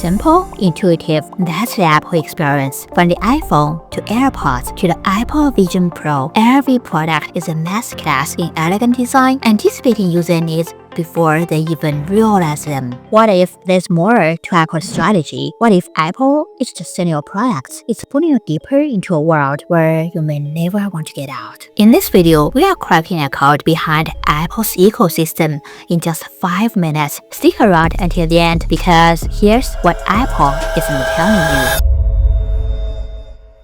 Simple, intuitive, that's the Apple experience. From the iPhone to AirPods to the Apple Vision Pro, every product is a masterclass in elegant design, anticipating user needs before they even realize them. What if there's more to Apple's strategy? What if Apple is just selling your products? It's putting you deeper into a world where you may never want to get out. In this video, we are cracking a code behind Apple's ecosystem in just 5 minutes. Stick around until the end because here's what Apple isn't telling you.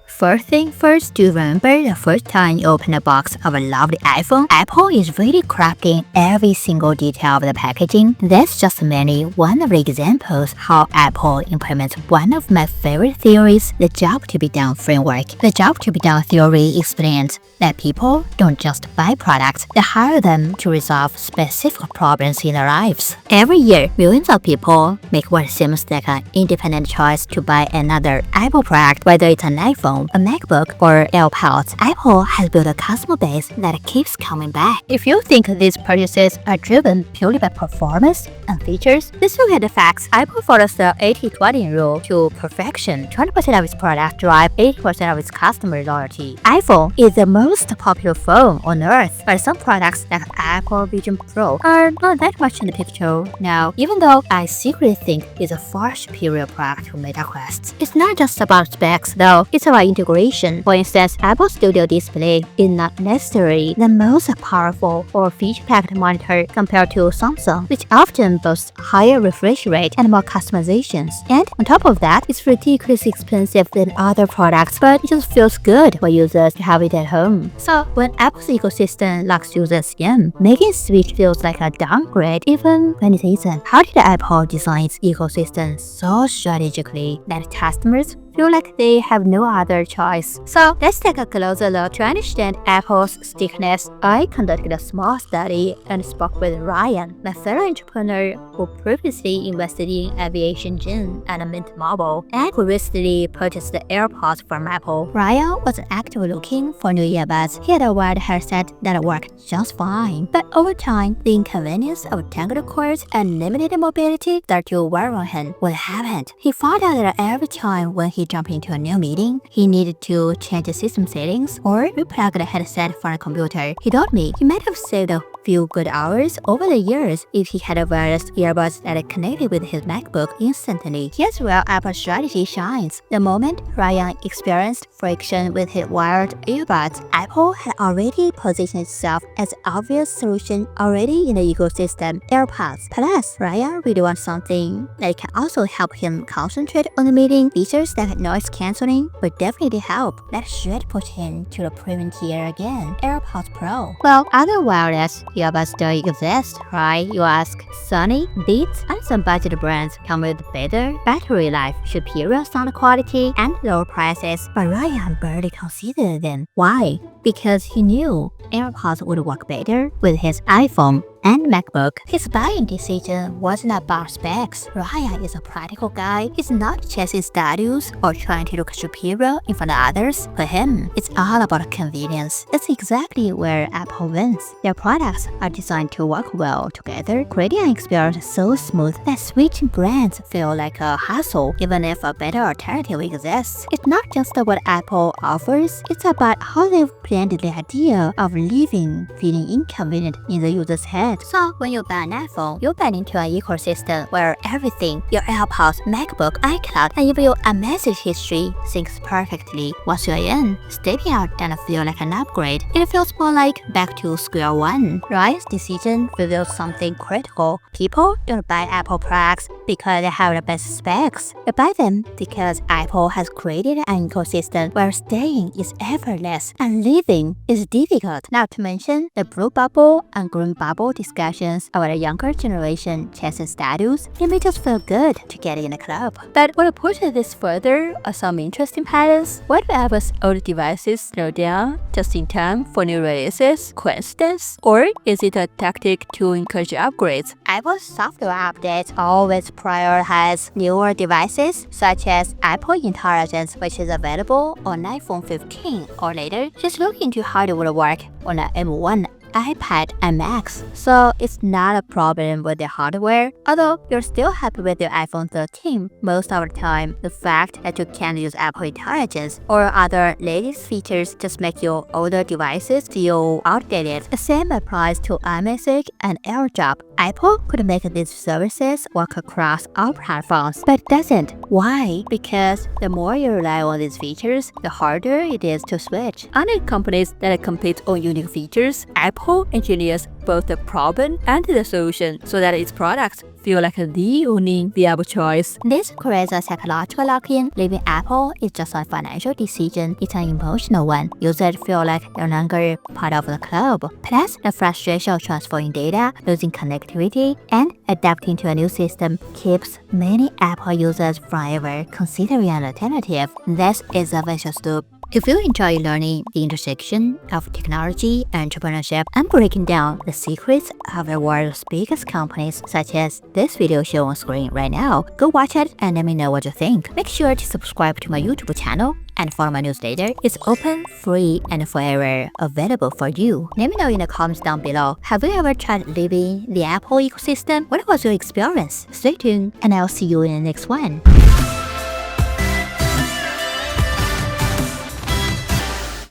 First thing first, do you remember the first time you opened a box of a lovely iPhone? Apple is really crafting every single detail of the packaging. That's just merely one of the examples how Apple implements one of my favorite theories, the job to be done framework. The job to be done theory explains that people don't just buy products, they hire them to resolve specific problems in their lives. Every year, millions of people make what seems like an independent choice to buy another Apple product, whether it's an iPhone, a MacBook, or AirPods. Apple has built a customer base that keeps coming back. If you think these purchases are driven purely by performance and features, let's look at the facts. Apple follows the 80-20 rule to perfection. 20% of its products drive 80% of its customer loyalty. iPhone is the most popular phone on earth, but some products like Apple Vision Pro are not that much in the picture now, even though I secretly think it's a far superior product to Meta Quest. It's not just about specs though, it's about integration. For instance, Apple Studio Display is not necessarily the most powerful or feature-packed monitor compared to Samsung, which often boasts higher refresh rate and more customizations. And on top of that, it's ridiculously expensive than other products, but it just feels good for users to have it at home. So when Apple's ecosystem locks users in, making switch feels like a downgrade even when it isn't. How did Apple design its ecosystem so strategically that customers feel like they have no other choice? So let's take a closer look to understand Apple's stickiness. I conducted a small study and spoke with Ryan, my fellow entrepreneur who previously invested in Aviation Gin and Mint Mobile, and who recently purchased the AirPods from Apple. Ryan was actively looking for new earbuds. He had a wired headset that worked just fine, but over time, the inconvenience of tangled cords and limited mobility started to wear on him. What happened? He found out that every time when he jumped into a new meeting, he needed to change the system settings or replug the headset from a computer. He told me he might have saved a few good hours over the years if he had a wireless earbuds that connected with his MacBook instantly. Here's where Apple's strategy shines. The moment Ryan experienced friction with his wired earbuds, Apple had already positioned itself as an obvious solution already in the ecosystem, AirPods. Plus, Ryan really wants something that can also help him concentrate on the meeting. Features like noise cancelling would definitely help. That should push him to the premium tier again, AirPods Pro. Well, other wireless earbuds still exist, right? You ask. Sony, Beats, and some budget brands come with better battery life, superior sound quality, and lower prices, but Ryan barely considered them. Why? Because he knew AirPods would work better with his iPhone and MacBook. His buying decision wasn't about specs. Ryan is a practical guy. He's not chasing status or trying to look superior in front of others. For him, it's all about convenience. That's exactly where Apple wins. Their products are designed to work well together, creating an experience so smooth that switching brands feel like a hassle, even if a better alternative exists. It's not just what Apple offers, it's about how they've planned the idea of living feeling inconvenient in the user's head. So when you buy an iPhone, you buy into an ecosystem where everything, your AirPods, MacBook, iCloud, and even your message history syncs perfectly. Once you're in, stepping out doesn't feel like an upgrade. It feels more like back to square one. Ryan's decision reveals something critical. People don't buy Apple products because they have the best specs. They buy them because Apple has created an ecosystem where staying is effortless and living is difficult. Not to mention the blue bubble and green bubble discussions about a younger generation chasing status. It may just feel good to get in the club. But when I push this further are some interesting patterns. What if Apple's old devices slow down just in time for new releases, coincidence? Or is it a tactic to encourage upgrades? Apple's software updates always prioritize newer devices such as Apple Intelligence, which is available on iPhone 15 or later. Just look into how it would work on an M1 iPad and Macs, so it's not a problem with the hardware. Although you're still happy with your iPhone 13, most of the time, the fact that you can't use Apple Intelligence or other latest features just make your older devices feel outdated. The same applies to iMessage and AirDrop. Apple could make these services work across all platforms, but doesn't. Why? Because the more you rely on these features, the harder it is to switch. Unlike companies that compete on unique features, Apple engineers both the problem and the solution so that its products feel like the only viable choice. This creates a psychological lock-in. Leaving Apple is just a financial decision, it's an emotional one. Users feel like they're no longer part of the club. Plus, the frustration of transferring data, losing connectivity, and adapting to a new system keeps many Apple users from ever considering an alternative. This is a vicious loop. If you enjoy learning the intersection of technology and entrepreneurship and breaking down the secrets of the world's biggest companies, such as this video shown on screen right now, go watch it and let me know what you think. Make sure to subscribe to my YouTube channel and follow my newsletter. It's open, free, and forever available for you. Let me know in the comments down below. Have you ever tried leaving the Apple ecosystem? What was your experience? Stay tuned, and I'll see you in the next one.